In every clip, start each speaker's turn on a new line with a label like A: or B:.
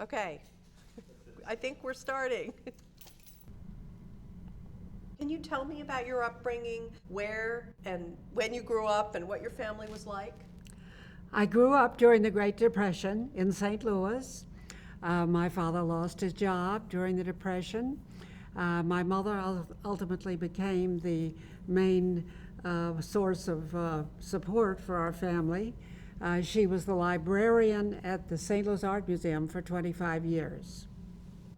A: Okay, I think we're starting. Can you tell me about your upbringing, where and when you grew up, and what your family was like?
B: I grew up during the Great Depression in St. Louis. My father lost his job during the Depression. My mother ultimately became the main source of support for our family. She was the librarian at the St. Louis Art Museum for 25 years.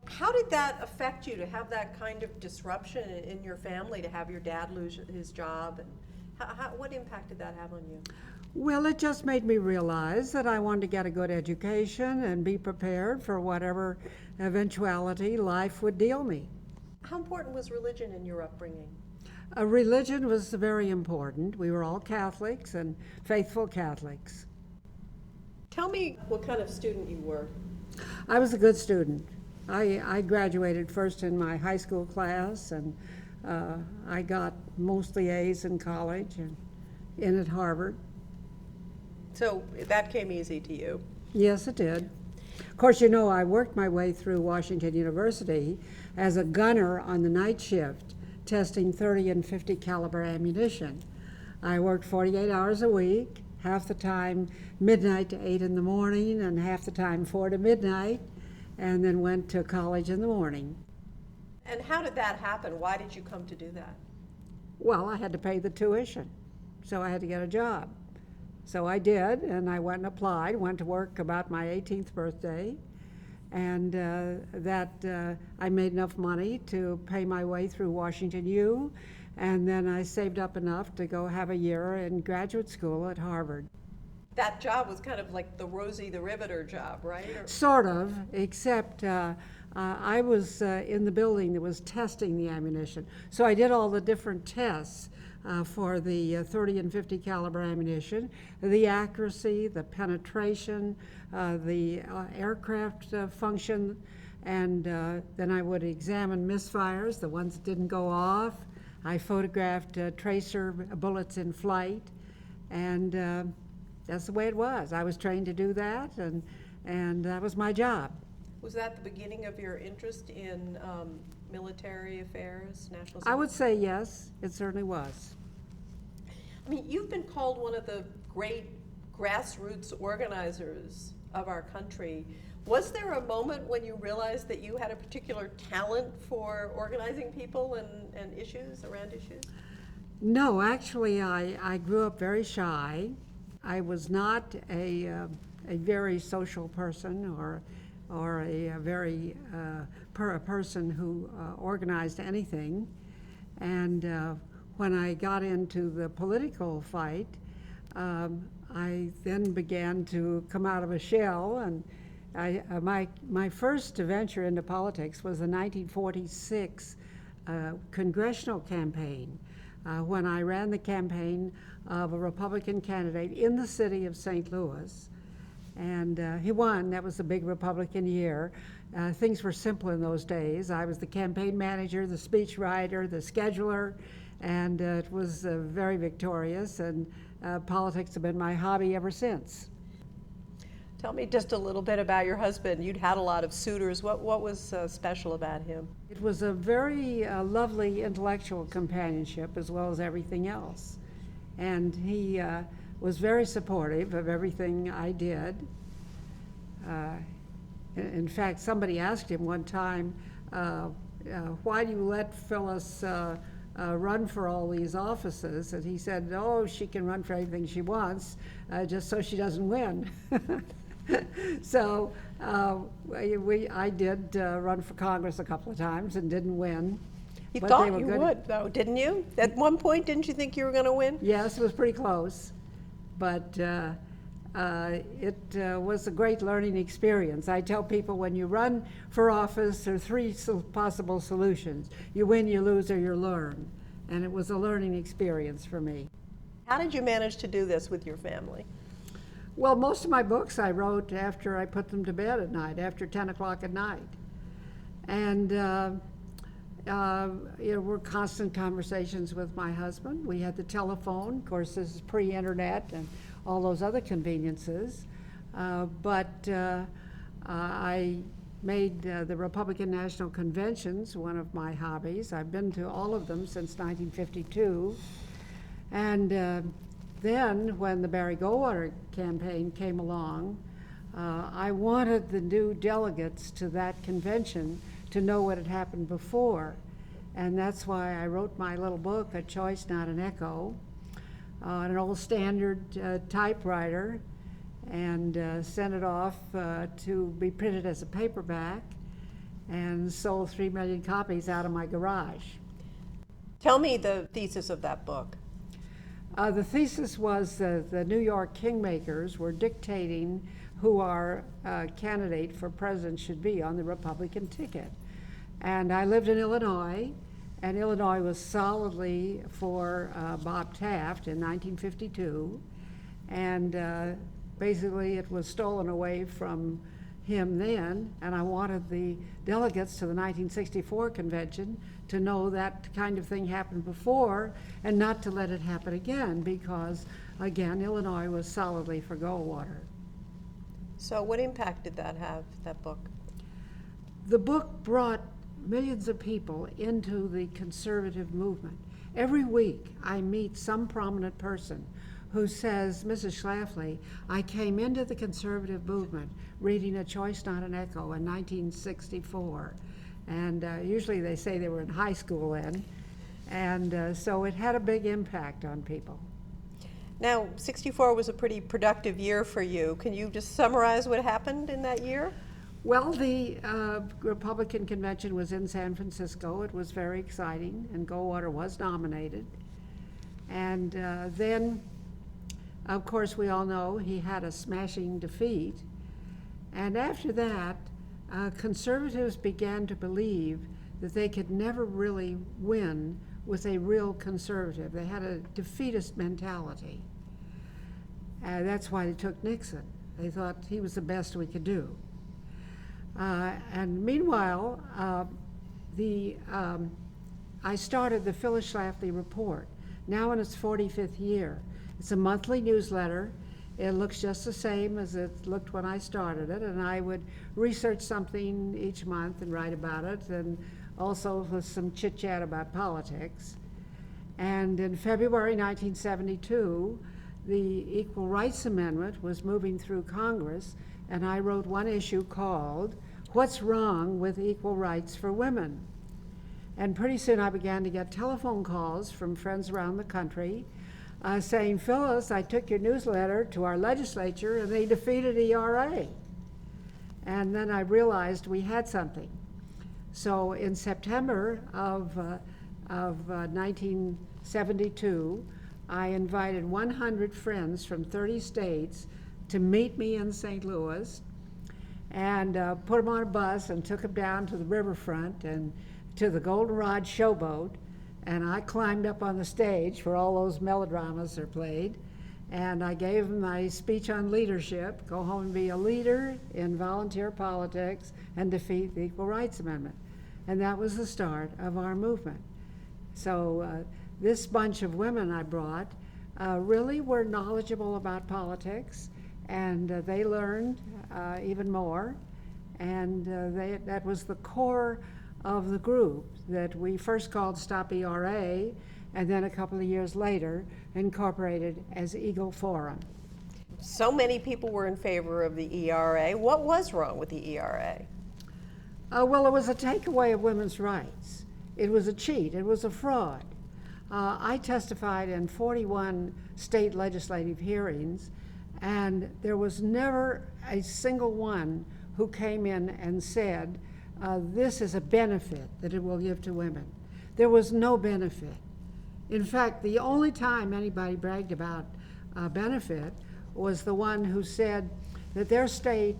A: How did that affect you to have that kind of disruption in your family, to have your dad lose his job? And what impact did that have on you?
B: Well, it just made me realize that I wanted to get a good education and be prepared for whatever eventuality life would deal me.
A: How important was religion in your upbringing?
B: Religion was very important. We were all Catholics and faithful Catholics.
A: Tell me what kind of student you were.
B: I was a good student. I graduated first in my high school class, and I got mostly A's in college and in at Harvard.
A: So that came easy to you.
B: Yes, it did. Of course, you know, I worked my way through Washington University as a gunner on the night shift, testing 30 and 50 caliber ammunition. I worked 48 hours a week, half the time midnight to 8 in the morning, and half the time 4 to midnight, and then went to college in the morning.
A: And how did that happen? Why did you come to do that?
B: Well, I had to pay the tuition, so I had to get a job. So I did, and I went and applied, went to work about my 18th birthday, and I made enough money to pay my way through Washington U, and then I saved up enough to go have a year in graduate school at Harvard.
A: That job was kind of like the Rosie the Riveter job, right?
B: Sort of, except I was in the building that was testing the ammunition. So I did all the different tests for the 30 and 50 caliber ammunition, the accuracy, the penetration, the aircraft function, and then I would examine misfires, the ones that didn't go off. I photographed tracer bullets in flight, and that's the way it was. I was trained to do that, and that was my job.
A: Was that the beginning of your interest in military affairs, national security?
B: I would say yes, it certainly was.
A: I mean, you've been called one of the great grassroots organizers of our country. Was there a moment when you realized that you had a particular talent for organizing people and issues, around issues?
B: No, actually, I grew up very shy. I was not a very social person or a very a person who organized anything. And when I got into the political fight, I then began to come out of a shell, and my first venture into politics was the 1946 congressional campaign, when I ran the campaign of a Republican candidate in the city of St. Louis. And he won. That was a big Republican year. Things were simple in those days. I was the campaign manager, the speechwriter, the scheduler, and it was very victorious, and politics have been my hobby ever since.
A: Tell me just a little bit about your husband. You'd had a lot of suitors. What was special about him?
B: It was a very lovely intellectual companionship as well as everything else. And he was very supportive of everything I did. In fact, somebody asked him one time, why do you let Phyllis run for all these offices? And he said, oh, she can run for anything she wants, just so she doesn't win. So I did run for Congress a couple of times and didn't win.
A: You
B: But
A: thought
B: they were
A: you
B: good.
A: would, though, didn't you? At one point, didn't you think you were going to win?
B: Yes, it was pretty close, but it was a great learning experience. I tell people when you run for office, there are three possible solutions. You win, you lose, or you learn. And it was a learning experience for me.
A: How did you manage to do this with your family?
B: Well, most of my books I wrote after I put them to bed at night, after 10 o'clock at night. And were constant conversations with my husband. We had the telephone. Of course, this is pre-internet and all those other conveniences. But I made the Republican National Conventions one of my hobbies. I've been to all of them since 1952. And then when the Barry Goldwater campaign came along, I wanted the new delegates to that convention to know what had happened before. And that's why I wrote my little book, A Choice, Not an Echo, on an old standard typewriter, and sent it off to be printed as a paperback, and sold 3 million copies out of my garage.
A: Tell me the thesis of that book.
B: The thesis was the New York kingmakers were dictating who our candidate for president should be on the Republican ticket. And I lived in Illinois, and Illinois was solidly for Bob Taft in 1952. And basically it was stolen away from him then, and I wanted the delegates to the 1964 convention to know that kind of thing happened before and not to let it happen again, because again, Illinois was solidly for Goldwater.
A: So what impact did that have, that book?
B: The book brought millions of people into the conservative movement. Every week I meet some prominent person who says, Mrs. Schlafly, I came into the conservative movement reading A Choice, Not an Echo in 1964. And usually they say they were in high school then. And so it had a big impact on people.
A: Now, 64 was a pretty productive year for you. Can you just summarize what happened in that year?
B: Well, the Republican convention was in San Francisco. It was very exciting, and Goldwater was nominated. And then, of course, we all know he had a smashing defeat. And after that, conservatives began to believe that they could never really win with a real conservative. They had a defeatist mentality. That's why they took Nixon. They thought he was the best we could do. And meanwhile, I started the Phyllis Schlafly Report, now in its 45th year. It's a monthly newsletter. It looks just the same as it looked when I started it, and I would research something each month and write about it, and also with some chit-chat about politics. And in February 1972, the Equal Rights Amendment was moving through Congress, and I wrote one issue called, What's Wrong with Equal Rights for Women? And pretty soon I began to get telephone calls from friends around the country saying, Phyllis, I took your newsletter to our legislature and they defeated ERA. And then I realized we had something. So in September of 1972, I invited 100 friends from 30 states to meet me in St. Louis, and put them on a bus and took them down to the riverfront and to the Goldenrod Showboat. And I climbed up on the stage where all those melodramas are played, and I gave them my speech on leadership, go home and be a leader in volunteer politics and defeat the Equal Rights Amendment. And that was the start of our movement. So this bunch of women I brought really were knowledgeable about politics, and they learned even more, and that was the core of the group that we first called Stop ERA, and then a couple of years later incorporated as Eagle Forum.
A: So many people were in favor of the ERA. What was wrong with the ERA?
B: Well, it was a takeaway of women's rights. It was a cheat. It was a fraud. I testified in 41 state legislative hearings, and there was never a single one who came in and said, this is a benefit that it will give to women. There was no benefit. In fact, the only time anybody bragged about benefit was the one who said that their state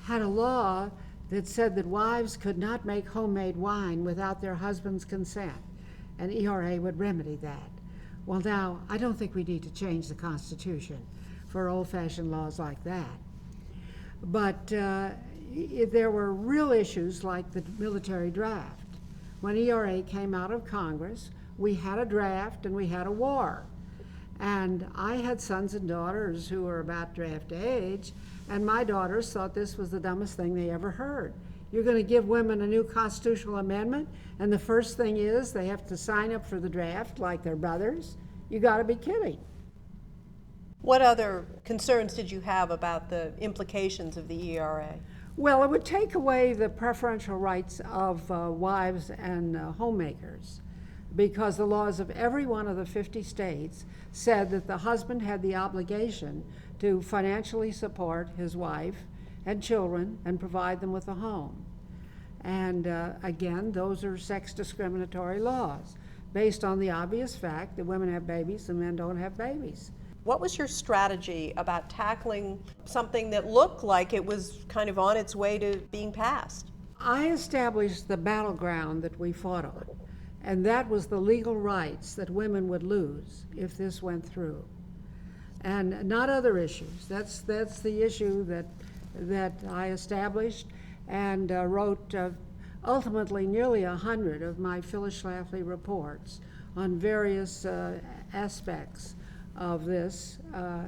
B: had a law that said that wives could not make homemade wine without their husband's consent, and ERA would remedy that. Well, now, I don't think we need to change the Constitution for old-fashioned laws like that. But there were real issues like the military draft. When ERA came out of Congress, we had a draft and we had a war. And I had sons and daughters who were about draft age, and my daughters thought this was the dumbest thing they ever heard. You're going to give women a new constitutional amendment, and the first thing is they have to sign up for the draft like their brothers? You got to be kidding.
A: What other concerns did you have about the implications of the ERA?
B: Well, it would take away the preferential rights of wives and homemakers, because the laws of every one of the 50 states said that the husband had the obligation to financially support his wife and children and provide them with a home. And again, those are sex discriminatory laws based on the obvious fact that women have babies and men don't have babies.
A: What was your strategy about tackling something that looked like it was kind of on its way to being passed?
B: I established the battleground that we fought on, and that was the legal rights that women would lose if this went through, and not other issues. That's the issue that I established, and wrote ultimately nearly 100 of my Phyllis Schlafly reports on various aspects of this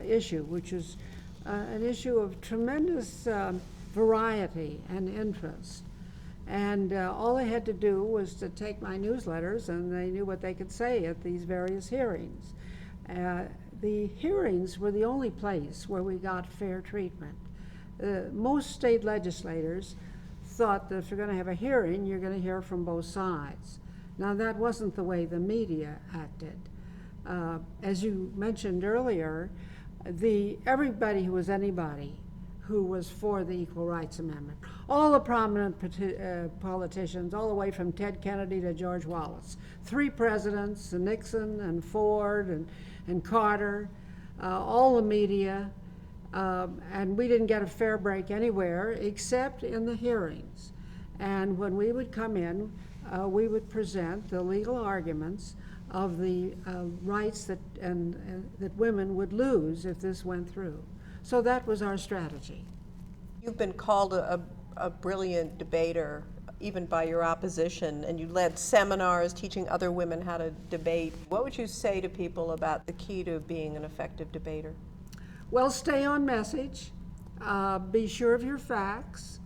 B: issue, which is an issue of tremendous variety and interest. And all they had to do was to take my newsletters, and they knew what they could say at these various hearings. The hearings were the only place where we got fair treatment. Most state legislators thought that if you're going to have a hearing, you're going to hear from both sides. Now, that wasn't the way the media acted. As you mentioned earlier, everybody who was anybody who was for the Equal Rights Amendment, all the prominent politicians, all the way from Ted Kennedy to George Wallace, 3 presidents, Nixon and Ford and Carter, all the media, and we didn't get a fair break anywhere except in the hearings. And when we would come in, we would present the legal arguments of the rights that women would lose if this went through. So that was our strategy.
A: You've been called a brilliant debater, even by your opposition, and you led seminars teaching other women how to debate. What would you say to people about the key to being an effective debater?
B: Well, stay on message. Be sure of your facts.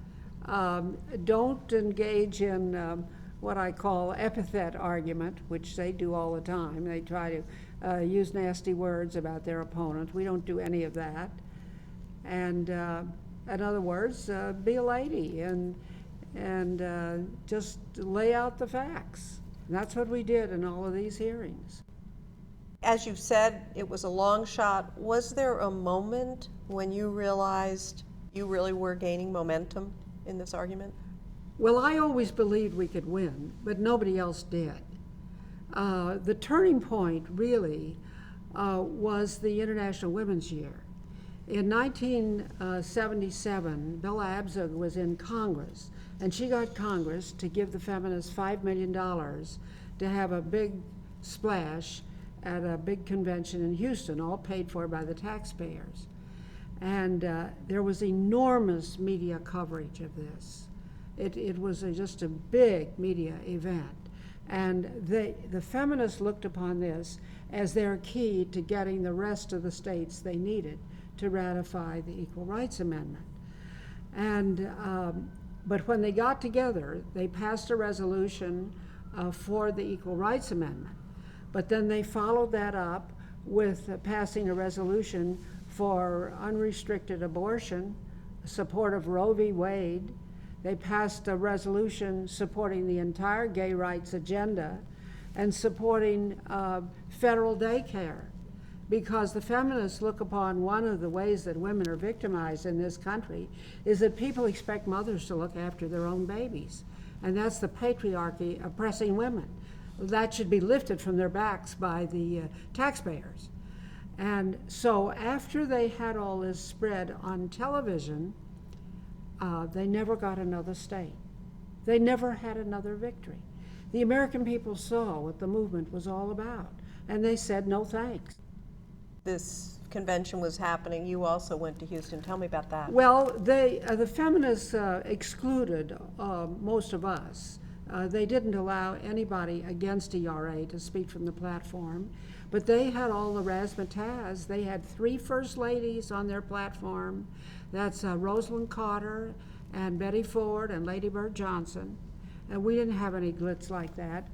B: Don't engage in what I call epithet argument, which they do all the time. They try to use nasty words about their opponent. We don't do any of that. And in other words, be a lady and just lay out the facts. And that's what we did in all of these hearings.
A: As you said, it was a long shot. Was there a moment when you realized you really were gaining momentum in this argument?
B: Well, I always believed we could win, but nobody else did. The turning point really was the International Women's Year. In 1977, Bella Abzug was in Congress, and she got Congress to give the feminists $5 million to have a big splash at a big convention in Houston, all paid for by the taxpayers. And there was enormous media coverage of this. It was just a big media event. And the feminists looked upon this as their key to getting the rest of the states they needed to ratify the Equal Rights Amendment. And but when they got together, they passed a resolution for the Equal Rights Amendment. But then they followed that up with passing a resolution for unrestricted abortion, support of Roe v. Wade. They passed a resolution supporting the entire gay rights agenda and supporting federal daycare, because the feminists look upon one of the ways that women are victimized in this country is that people expect mothers to look after their own babies, and that's the patriarchy oppressing women. That should be lifted from their backs by the taxpayers. And so after they had all this spread on television, they never got another state. They never had another victory. The American people saw what the movement was all about, and they said no thanks.
A: This convention was happening. You also went to Houston. Tell me about that.
B: Well, the feminists excluded most of us. They didn't allow anybody against ERA to speak from the platform, But they had all the razzmatazz. They had 3 first ladies on their platform. That's Rosalind Carter and Betty Ford and Lady Bird Johnson. And we didn't have any glitz like that.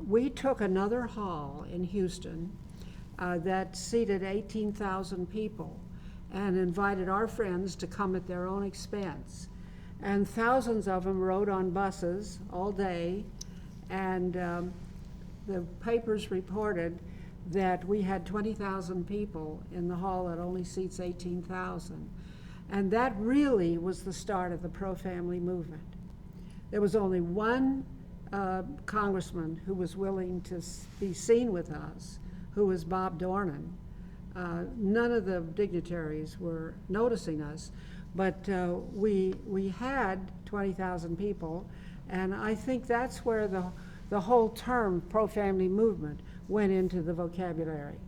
B: We took another hall in Houston that seated 18,000 people and invited our friends to come at their own expense. And thousands of them rode on buses all day, and the papers reported that we had 20,000 people in the hall that only seats 18,000. And that really was the start of the pro-family movement. There was only one congressman who was willing to be seen with us, who was Bob Dornan. None of the dignitaries were noticing us, but we had 20,000 people, and I think that's where the whole term pro-family movement went into the vocabulary.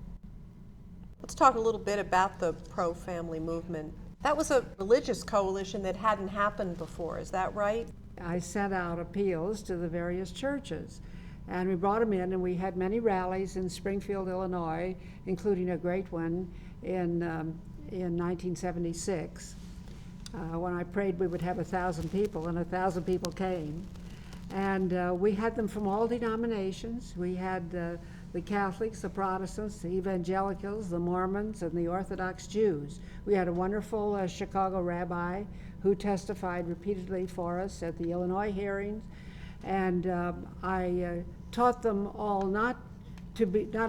A: Let's talk a little bit about the pro-family movement. That was a religious coalition that hadn't happened before, is that right?
B: I sent out appeals to the various churches, and we brought them in, and we had many rallies in Springfield, Illinois, including a great one in 1976, when I prayed we would have 1,000 people, and 1,000 people came. And we had them from all denominations. We had the Catholics, the Protestants, the Evangelicals, the Mormons, and the Orthodox Jews. We had a wonderful Chicago rabbi who testified repeatedly for us at the Illinois hearings, and I taught them all not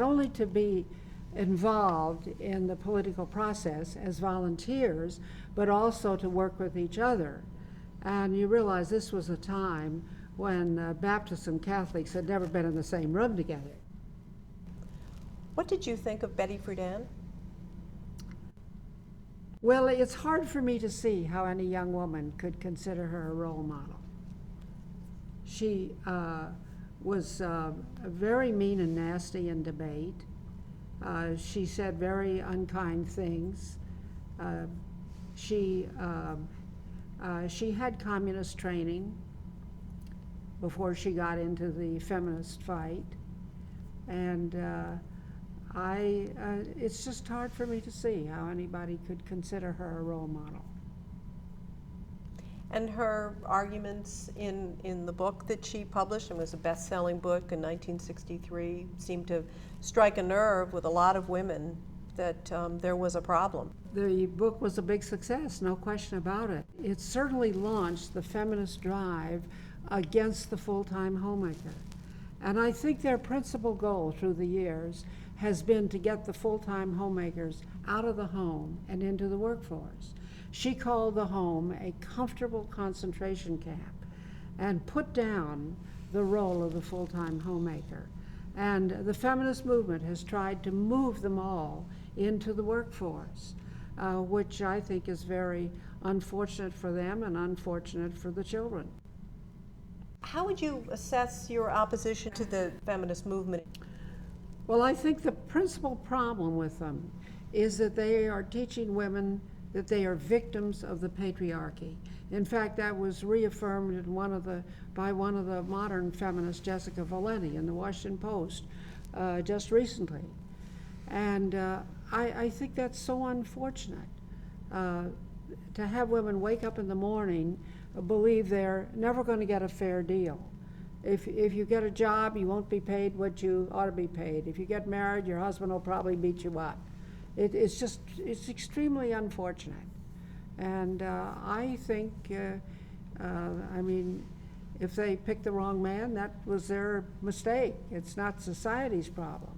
B: only to be involved in the political process as volunteers, but also to work with each other. And you realize this was a time when Baptists and Catholics had never been in the same room together.
A: What did you think of Betty Friedan?
B: Well, it's hard for me to see how any young woman could consider her a role model. She was very mean and nasty in debate. She said very unkind things. She had communist training before she got into the feminist fight. And it's just hard for me to see how anybody could consider her a role model.
A: And her arguments in the book that she published, and was a best-selling book in 1963, seemed to strike a nerve with a lot of women that there was a problem.
B: The book was a big success, no question about it. It certainly launched the feminist drive against the full-time homemaker. And I think their principal goal through the years has been to get the full-time homemakers out of the home and into the workforce. She called the home a comfortable concentration camp and put down the role of the full-time homemaker. And the feminist movement has tried to move them all into the workforce, which I think is very unfortunate for them and unfortunate for the children.
A: How would you assess your opposition to the feminist movement?
B: Well, I think the principal problem with them is that they are teaching women that they are victims of the patriarchy. In fact, that was reaffirmed in by one of the modern feminists, Jessica Valenti, in the Washington Post just recently. And I think that's so unfortunate, to have women wake up in the morning, believe they're never going to get a fair deal. If you get a job, you won't be paid what you ought to be paid. If you get married, your husband will probably beat you up. It's extremely unfortunate. And I think, I mean, if they picked the wrong man, that was their mistake. It's not society's problem.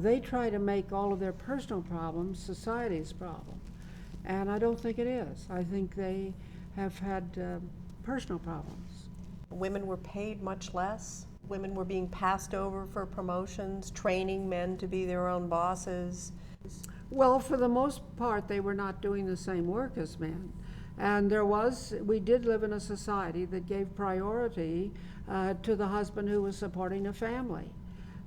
B: They try to make all of their personal problems society's problem. And I don't think it is. I think they have had personal problems.
A: Women were paid much less. Women were being passed over for promotions, training men to be their own bosses.
B: Well, for the most part, they were not doing the same work as men. And we did live in a society that gave priority to the husband who was supporting a family.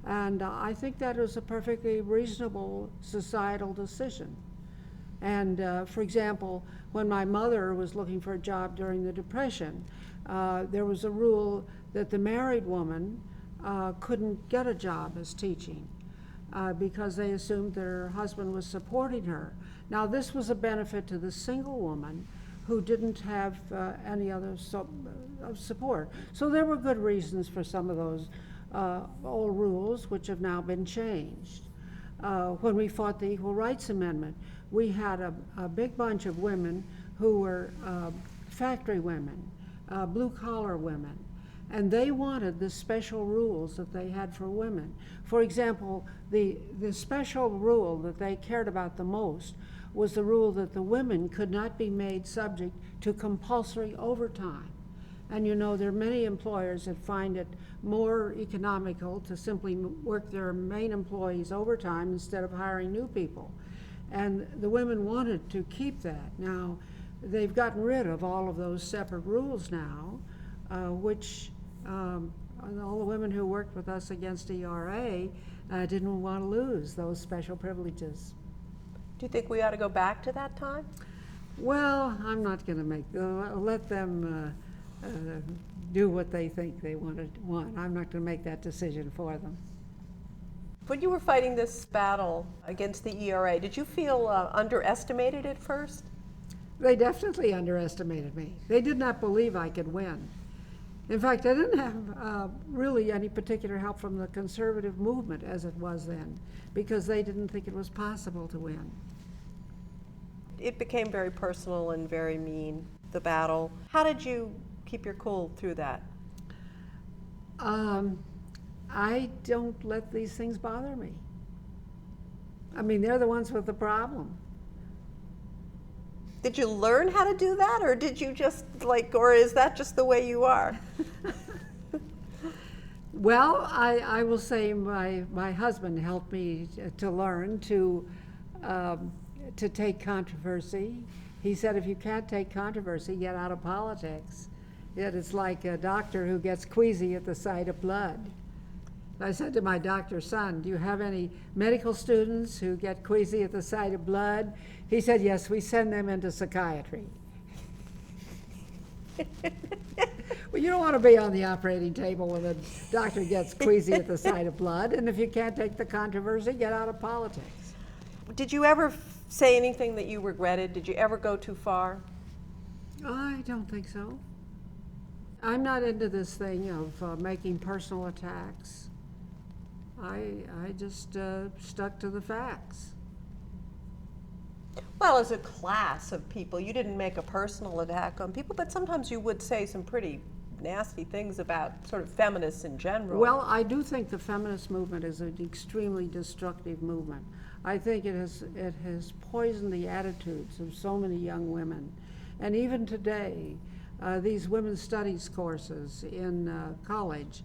B: And I think that was a perfectly reasonable societal decision. And for example, when my mother was looking for a job during the Depression, there was a rule that the married woman couldn't get a job as teaching. because they assumed their husband was supporting her. Now, this was a benefit to the single woman who didn't have any other support. So there were good reasons for some of those old rules, which have now been changed. When we fought the Equal Rights Amendment, we had a big bunch of women who were factory women, blue-collar women, and they wanted the special rules that they had for women. For example, the special rule that they cared about the most was the rule that the women could not be made subject to compulsory overtime. And you know, there are many employers that find it more economical to simply work their main employees overtime instead of hiring new people. And the women wanted to keep that. Now, they've gotten rid of all of those separate rules now, which all the women who worked with us against ERA didn't want to lose those special privileges.
A: Do you think we ought to go back to that time?
B: Well, I'm not going to let them do what they think they want. I'm not going to make that decision for them.
A: When you were fighting this battle against the ERA, did you feel underestimated at first?
B: They definitely underestimated me. They did not believe I could win. In fact, I didn't have really any particular help from the conservative movement as it was then, because they didn't think it was possible to win.
A: It became very personal and very mean, the battle. How did you keep your cool through that?
B: I don't let these things bother me. I mean, they're the ones with the problem.
A: Did you learn how to do that, or did you just or is that just the way you are?
B: Well, I will say my husband helped me to learn to take controversy. He said, if you can't take controversy, get out of politics. Yet it's like a doctor who gets queasy at the sight of blood. I said to my doctor's son, do you have any medical students who get queasy at the sight of blood? He said, yes, we send them into psychiatry. Well, you don't want to be on the operating table when a doctor gets queasy at the sight of blood, and if you can't take the controversy, get out of politics.
A: Did you ever say anything that you regretted? Did you ever go too far?
B: I don't think so. I'm not into this thing of making personal attacks. I just stuck to the facts.
A: Well, as a class of people, you didn't make a personal attack on people, but sometimes you would say some pretty nasty things about sort of feminists in general.
B: Well, I do think the feminist movement is an extremely destructive movement. I think it has poisoned the attitudes of so many young women. And even today, these women's studies courses in college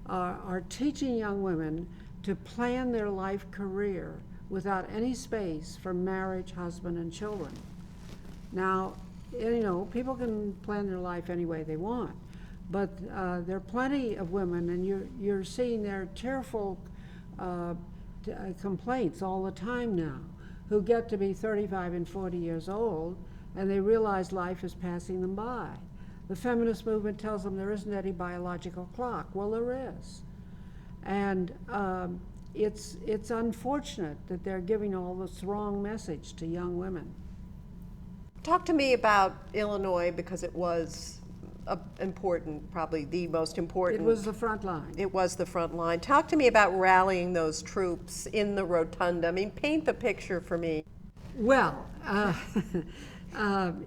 B: are teaching young women to plan their life career without any space for marriage, husband, and children. Now, you know, people can plan their life any way they want, but there are plenty of women, and you're seeing their tearful complaints all the time now, who get to be 35 and 40 years old, and they realize life is passing them by. The feminist movement tells them there isn't any biological clock. Well, there is. And it's unfortunate that they're giving all this wrong message to young women.
A: Talk to me about Illinois, because it was important, probably the most important.
B: It was the front line.
A: It was the front line. Talk to me about rallying those troops in the rotunda. I mean, paint the picture for me.
B: Well,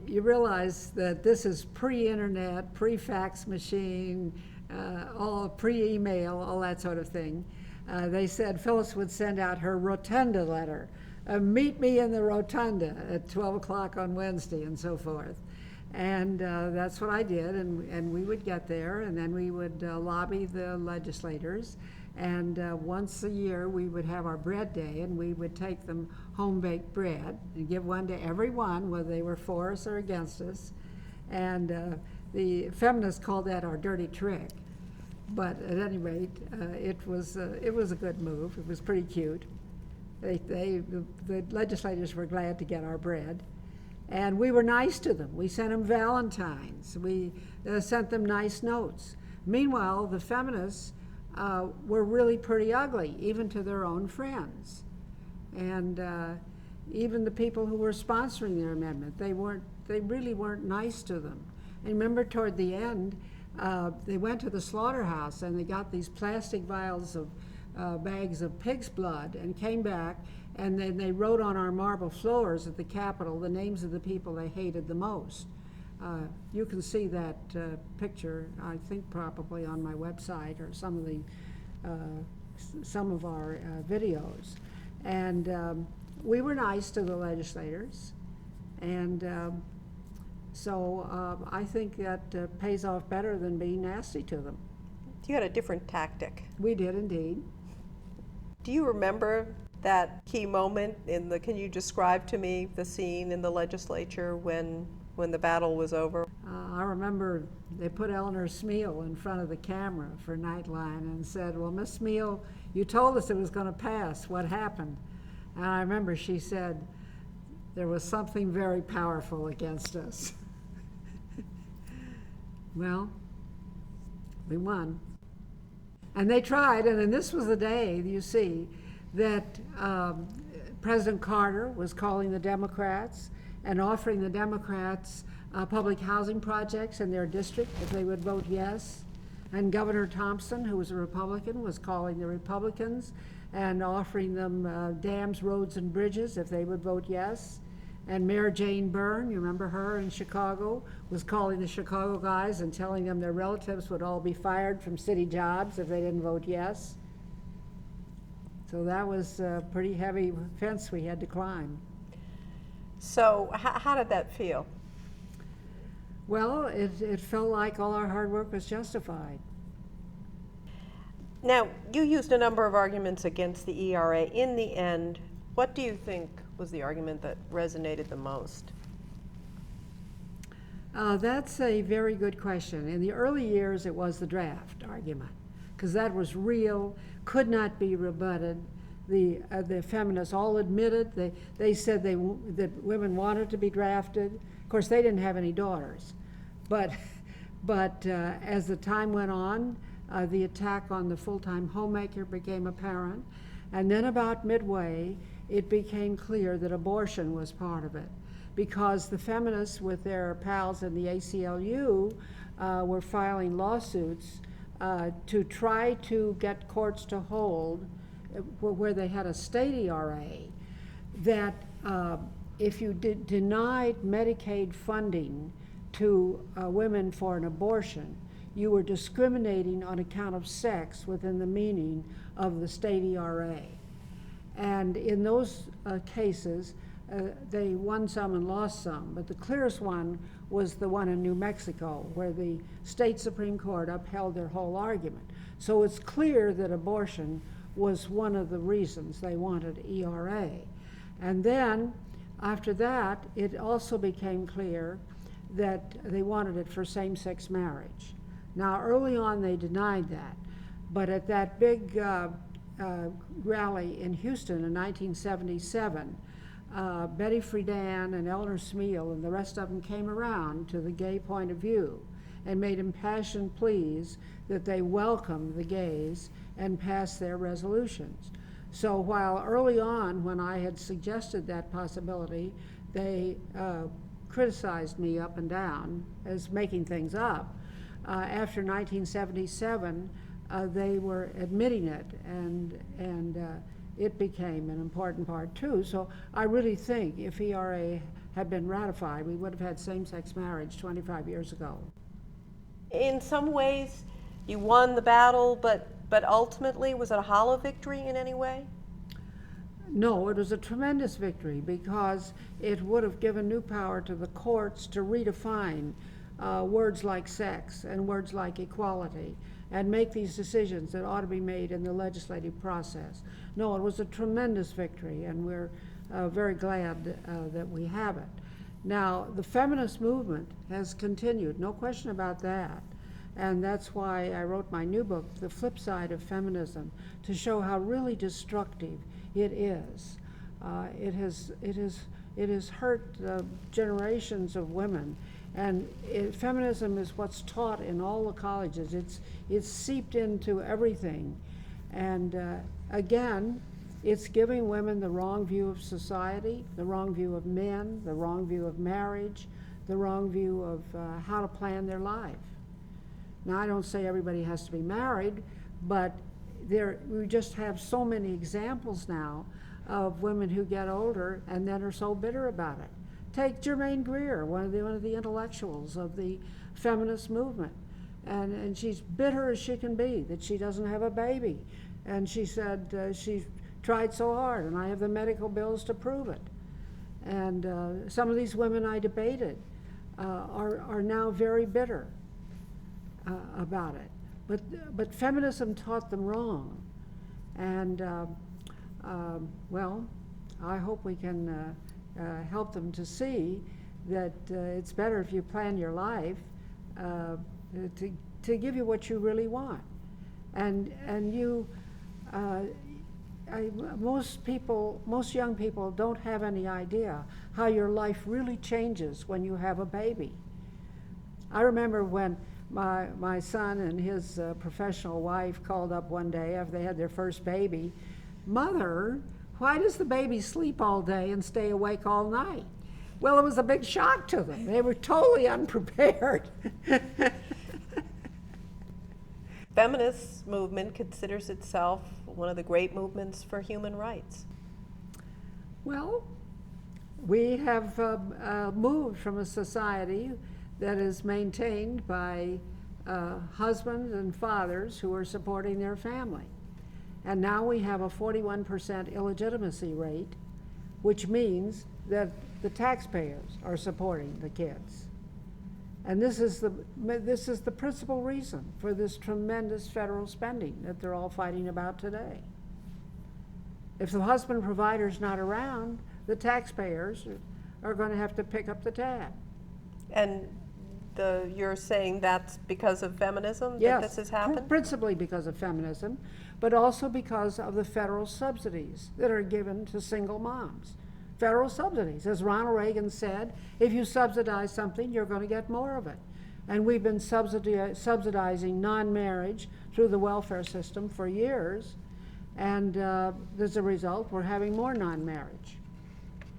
B: you realize that this is pre-internet, pre-fax machine, all pre-email, all that sort of thing. They said Phyllis would send out her rotunda letter. Meet me in the rotunda at 12 o'clock on Wednesday, and so forth. And that's what I did, and we would get there, and then we would lobby the legislators. And once a year, we would have our bread day, and we would take them home-baked bread and give one to every one, whether they were for us or against us. And the feminists called that our dirty trick. But at any rate, it was a good move. It was pretty cute. The legislators were glad to get our bread. And we were nice to them. We sent them Valentines. We sent them nice notes. Meanwhile, the feminists were really pretty ugly, even to their own friends. And even the people who were sponsoring their amendment, they really weren't nice to them. And remember, toward the end, they went to the slaughterhouse and they got these plastic vials of bags of pig's blood and came back, and then they wrote on our marble floors at the Capitol the names of the people they hated the most. You can see that picture, I think, probably on my website or some of our videos. And we were nice to the legislators, and so I think that pays off better than being nasty to them.
A: You had a different tactic.
B: We did indeed.
A: Do you remember that key moment can you describe to me the scene in the legislature when the battle was over?
B: I remember they put Eleanor Smeal in front of the camera for Nightline and said, "Well, Miss Smeal, you told us it was going to pass. What happened?" And I remember she said, "There was something very powerful against us." Well, we won. And they tried, and then this was the day, you see, that President Carter was calling the Democrats and offering the Democrats public housing projects in their district if they would vote yes. And Governor Thompson, who was a Republican, was calling the Republicans and offering them dams, roads, and bridges if they would vote yes. And Mayor Jane Byrne, you remember her in Chicago, was calling the Chicago guys and telling them their relatives would all be fired from city jobs if they didn't vote yes. So that was a pretty heavy fence we had to climb.
A: So how did that feel?
B: Well, it felt like all our hard work was justified.
A: Now, you used a number of arguments against the ERA. In the end, what do you think was the argument that resonated the most?
B: That's a very good question. In the early years, it was the draft argument, because that was real, could not be rebutted. The feminists all admitted, they said that women wanted to be drafted. Of course, they didn't have any daughters. But as the time went on, the attack on the full-time homemaker became apparent. And then about midway, it became clear that abortion was part of it, because the feminists with their pals in the ACLU were filing lawsuits to try to get courts to hold, where they had a state ERA, that if you denied Medicaid funding to women for an abortion, you were discriminating on account of sex within the meaning of the state ERA. And in those cases, they won some and lost some, but the clearest one was the one in New Mexico, where the state Supreme Court upheld their whole argument. So it's clear that abortion was one of the reasons they wanted ERA. And then, after that, it also became clear that they wanted it for same-sex marriage. Now, early on, they denied that, but at that big rally in Houston in 1977, Betty Friedan and Eleanor Smeal and the rest of them came around to the gay point of view and made impassioned pleas that they welcome the gays and pass their resolutions. So while early on, when I had suggested that possibility, they criticized me up and down as making things up, after 1977, they were admitting it, and it became an important part too. So I really think if ERA had been ratified, we would have had same-sex marriage 25 years ago.
A: In some ways, you won the battle, but ultimately, was it a hollow victory in any way?
B: No, it was a tremendous victory, because it would have given new power to the courts to redefine words like sex and words like equality, and make these decisions that ought to be made in the legislative process. No, it was a tremendous victory, and we're very glad that we have it. Now, the feminist movement has continued, no question about that. And that's why I wrote my new book, The Flip Side of Feminism, to show how really destructive it is. It has hurt generations of women, And feminism is what's taught in all the colleges. It's seeped into everything. And again, it's giving women the wrong view of society, the wrong view of men, the wrong view of marriage, the wrong view of how to plan their life. Now, I don't say everybody has to be married, but we just have so many examples now of women who get older and then are so bitter about it. Take Germaine Greer, one of the intellectuals of the feminist movement. And she's bitter as she can be that she doesn't have a baby. And she said she tried so hard, and I have the medical bills to prove it. And some of these women I debated are now very bitter about it. But feminism taught them wrong. And well, I hope we can help them to see that it's better if you plan your life to give you what you really want. And you, most young people don't have any idea how your life really changes when you have a baby. I remember when my son and his professional wife called up one day after they had their first baby, "Mother, why does the baby sleep all day and stay awake all night?" Well, it was a big shock to them. They were totally unprepared.
A: Feminist movement considers itself one of the great movements for human rights.
B: Well, we have moved from a society that is maintained by husbands and fathers who are supporting their family. And now we have a 41% illegitimacy rate, which means that the taxpayers are supporting the kids. And this is the principal reason for this tremendous federal spending that they're all fighting about today. If the husband provider's not around, the taxpayers are going to have to pick up the tab.
A: And you're saying that's because of feminism
B: Yes,
A: that this has happened?
B: Principally because of feminism, but also because of the federal subsidies that are given to single moms. Federal subsidies. As Ronald Reagan said, if you subsidize something, you're going to get more of it. And we've been subsidizing non-marriage through the welfare system for years, and as a result, we're having more non-marriage.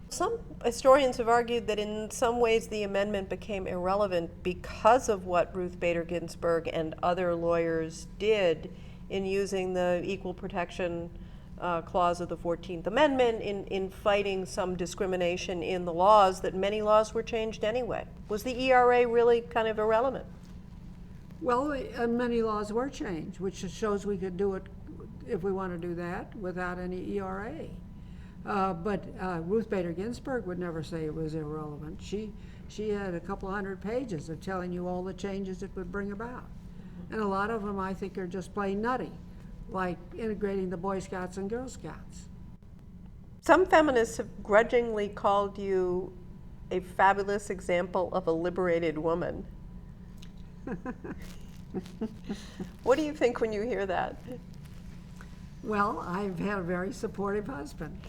A: Some historians have argued that in some ways the amendment became irrelevant because of what Ruth Bader Ginsburg and other lawyers did in using the equal protection clause of the 14th Amendment in fighting some discrimination in the laws, that many laws were changed anyway. Was the ERA really kind of irrelevant?
B: Well, many laws were changed, which shows we could do it if we want to do that without any ERA. But Ruth Bader Ginsburg would never say it was irrelevant. She had a couple hundred pages of telling you all the changes it would bring about. And a lot of them, I think, are just plain nutty, like integrating the Boy Scouts and Girl Scouts.
A: Some feminists have grudgingly called you a fabulous example of a liberated woman. What do you think when you hear that?
B: Well, I've had a very supportive husband.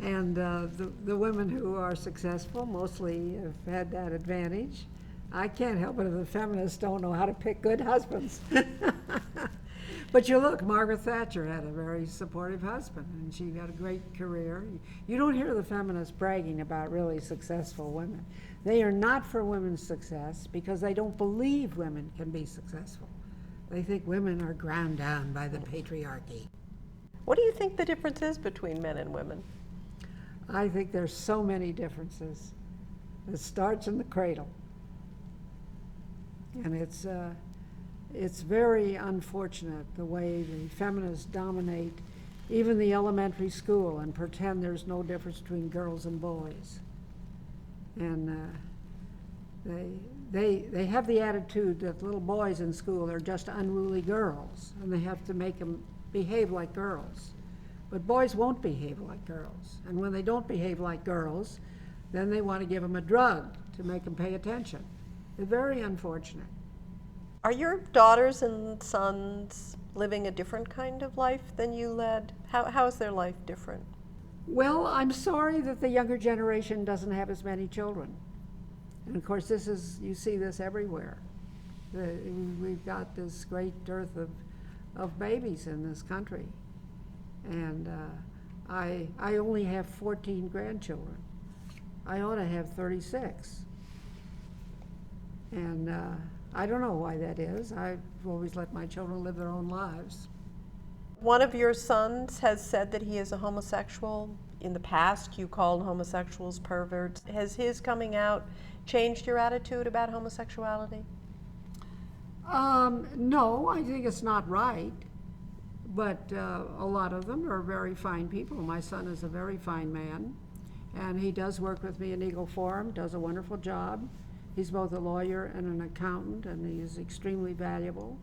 B: And the women who are successful mostly have had that advantage. I can't help it if the feminists don't know how to pick good husbands. But you look, Margaret Thatcher had a very supportive husband, and she got a great career. You don't hear the feminists bragging about really successful women. They are not for women's success because they don't believe women can be successful. They think women are ground down by the patriarchy.
A: What do you think the difference is between men and women?
B: I think there's so many differences. It starts in the cradle. And it's very unfortunate the way the feminists dominate even the elementary school and pretend there's no difference between girls and boys. And they have the attitude that little boys in school are just unruly girls, and they have to make them behave like girls. But boys won't behave like girls. And when they don't behave like girls, then they want to give them a drug to make them pay attention. It's very unfortunate.
A: Are your daughters and sons living a different kind of life than you led? How is their life different?
B: Well, I'm sorry that the younger generation doesn't have as many children. And of course, you see this everywhere. We've got this great dearth of babies in this country. And I only have 14 grandchildren. I ought to have 36. And I don't know why that is. I've always let my children live their own lives.
A: One of your sons has said that he is a homosexual. In the past, you called homosexuals perverts. Has his coming out changed your attitude about homosexuality?
B: No, I think it's not right. But a lot of them are very fine people. My son is a very fine man, and he does work with me in Eagle Forum, does a wonderful job. He's both a lawyer and an accountant, and he is extremely valuable.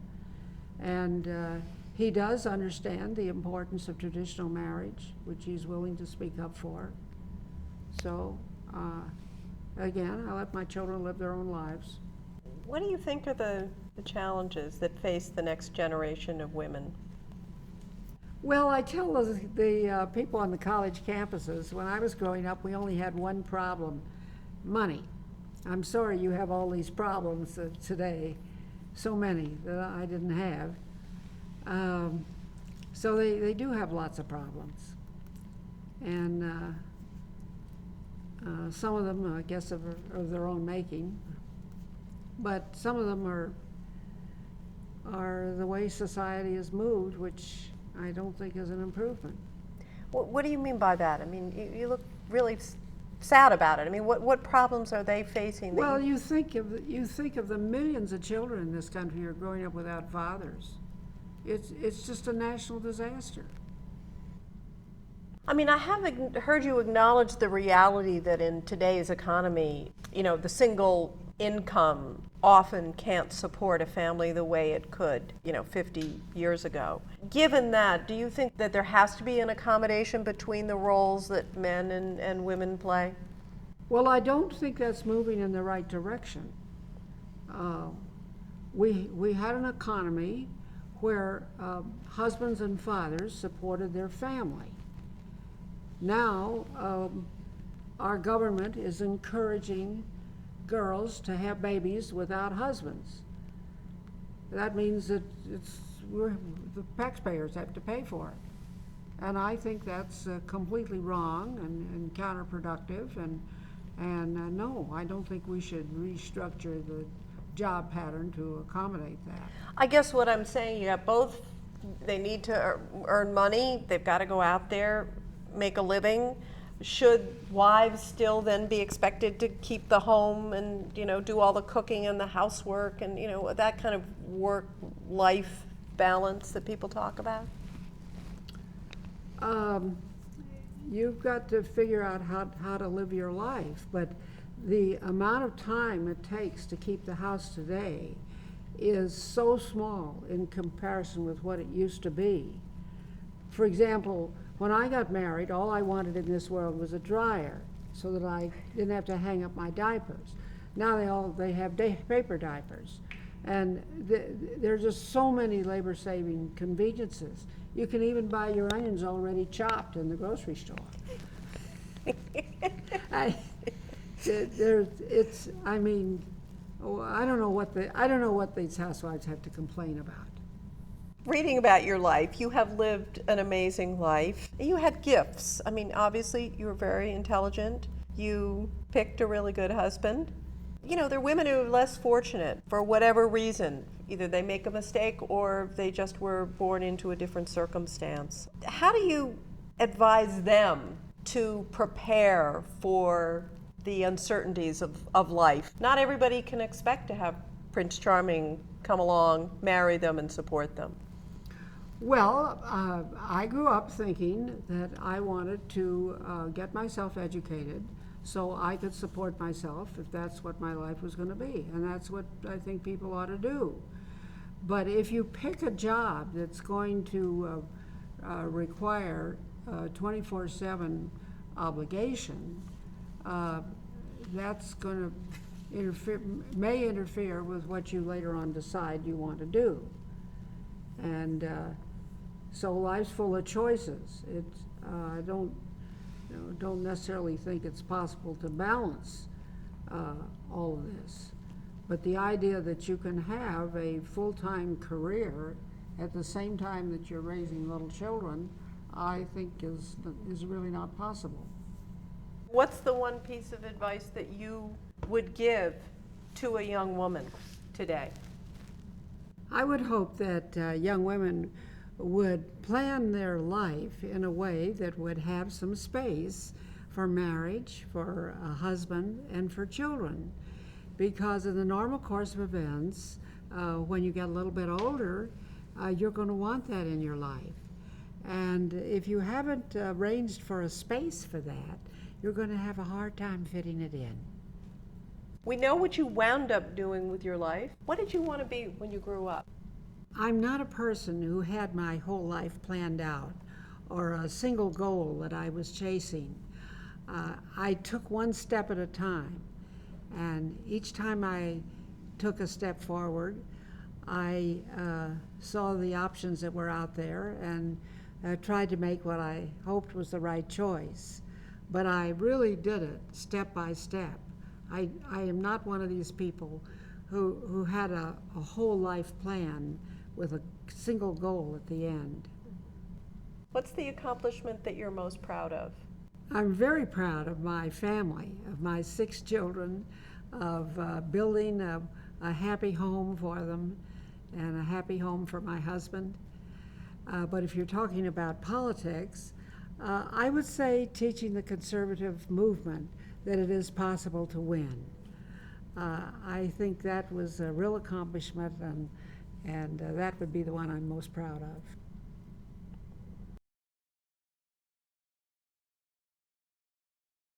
B: And he does understand the importance of traditional marriage, which he's willing to speak up for. So, again, I let my children live their own lives.
A: What do you think are the challenges that face the next generation of women?
B: Well, I tell the people on the college campuses, when I was growing up, we only had one problem: money. I'm sorry you have all these problems today, so many that I didn't have. So they do have lots of problems. And some of them, I guess, of their own making. But some of them are the way society has moved, which I don't think is an improvement.
A: What do you mean by that? I mean, you look really sad about it. I mean, what problems are they facing?
B: Well, you think of the millions of children in this country who are growing up without fathers. It's just a national disaster.
A: I mean, I have heard you acknowledge the reality that in today's economy, the single income often can't support a family the way it could, 50 years ago. Given that, do you think that there has to be an accommodation between the roles that men and women play?
B: Well, I don't think that's moving in the right direction. We had an economy where husbands and fathers supported their family. Now, our government is encouraging girls to have babies without husbands. That means that the taxpayers have to pay for it. And I think that's completely wrong and counterproductive. And no, I don't think we should restructure the job pattern to accommodate that.
A: I guess what I'm saying, you have both, they need to earn money, they've got to go out there, make a living. Should wives still then be expected to keep the home and, do all the cooking and the housework and, that kind of work-life balance that people talk about?
B: You've got to figure out how to live your life, but the amount of time it takes to keep the house today is so small in comparison with what it used to be. For example, when I got married, all I wanted in this world was a dryer so that I didn't have to hang up my diapers. Now they have paper diapers. And there are just so many labor-saving conveniences. You can even buy your onions already chopped in the grocery store. I don't know what these housewives have to complain about.
A: Reading about your life, you have lived an amazing life. You had gifts. I mean, obviously, you were very intelligent. You picked a really good husband. There are women who are less fortunate for whatever reason. Either they make a mistake or they just were born into a different circumstance. How do you advise them to prepare for the uncertainties of life? Not everybody can expect to have Prince Charming come along, marry them, and support them.
B: Well, I grew up thinking that I wanted to get myself educated so I could support myself if that's what my life was going to be. And that's what I think people ought to do. But if you pick a job that's going to require 24/7 obligation, that's going to may interfere with what you later on decide you want to do. And so life's full of choices. I don't necessarily think it's possible to balance all of this. But the idea that you can have a full-time career at the same time that you're raising little children, I think is really not possible.
A: What's the one piece of advice that you would give to a young woman today?
B: I would hope that young women would plan their life in a way that would have some space for marriage, for a husband, and for children. Because in the normal course of events, when you get a little bit older, you're going to want that in your life. And if you haven't arranged for a space for that, you're going to have a hard time fitting it in.
A: We know what you wound up doing with your life. What did you want to be when you grew up?
B: I'm not a person who had my whole life planned out or a single goal that I was chasing. I took one step at a time, and each time I took a step forward, I saw the options that were out there and tried to make what I hoped was the right choice. But I really did it step by step. I am not one of these people who had a whole life plan with a single goal at the end.
A: What's the accomplishment that you're most proud of?
B: I'm very proud of my family, of my 6 children, of building a happy home for them and a happy home for my husband. But if you're talking about politics, I would say teaching the conservative movement that it is possible to win. I think that was a real accomplishment, and that would be the one I'm most proud of.